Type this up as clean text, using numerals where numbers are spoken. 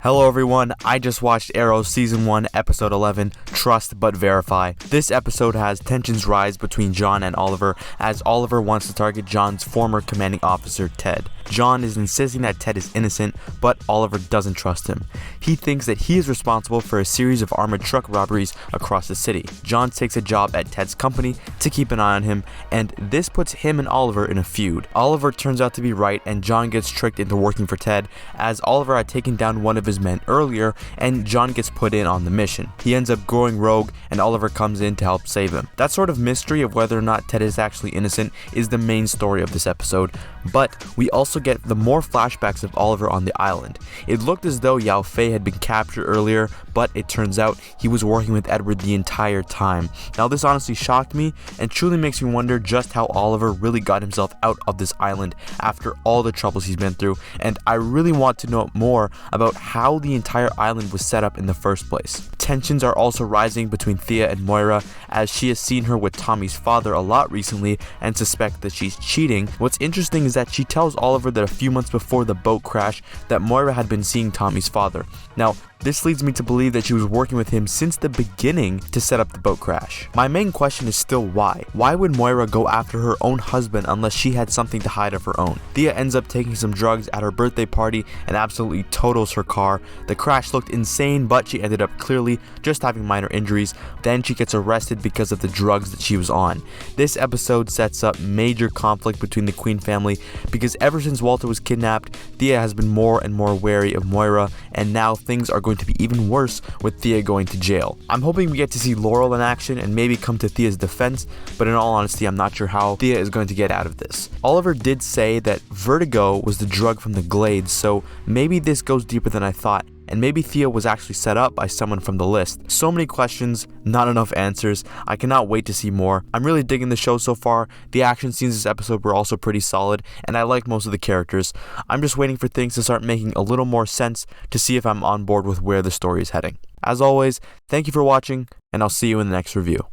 Hello everyone, I just watched Arrow Season 1, Episode 11, Trust But Verify. This episode has tensions rise between John and Oliver as Oliver wants to target John's former commanding officer, Ted. John is insisting that Ted is innocent, but Oliver doesn't trust him. He thinks that he is responsible for a series of armored truck robberies across the city. John takes a job at Ted's company to keep an eye on him, and this puts him and Oliver in a feud. Oliver turns out to be right, and John gets tricked into working for Ted, as Oliver had taken down one of his men earlier, and John gets put in on the mission. He ends up going rogue, and Oliver comes in to help save him. That sort of mystery of whether or not Ted is actually innocent is the main story of this episode, but we also get the more flashbacks of Oliver on the island. It looked as though Yao Fei had been captured earlier, but it turns out he was working with Edward the entire time. Now this honestly shocked me and truly makes me wonder just how Oliver really got himself out of this island after all the troubles he's been through, and I really want to know more about how the entire island was set up in the first place. Tensions are also rising between Thea and Moira, as she has seen her with Tommy's father a lot recently and suspects that she's cheating. What's interesting is that she tells Oliver that a few months before the boat crash that Moira had been seeing Tommy's father. Now, this leads me to believe that she was working with him since the beginning to set up the boat crash. My main question is still why? Why would Moira go after her own husband unless she had something to hide of her own? Thea ends up taking some drugs at her birthday party and absolutely totals her car. The crash looked insane, but she ended up clearly just having minor injuries. Then she gets arrested because of the drugs that she was on. This episode sets up major conflict between the Queen family because ever since Walter was kidnapped, Thea has been more and more wary of Moira, and now things are going to be even worse with Thea going to jail. I'm hoping we get to see Laurel in action and maybe come to Thea's defense, but in all honesty, I'm not sure how Thea is going to get out of this. Oliver did say that vertigo was the drug from the Glades, so maybe this goes deeper than I thought, and maybe Thea was actually set up by someone from the list. So many questions, not enough answers. I cannot wait to see more. I'm really digging the show so far. The action scenes this episode were also pretty solid, and I like most of the characters. I'm just waiting for things to start making a little more sense to see if I'm on board with where the story is heading. As always, thank you for watching, and I'll see you in the next review.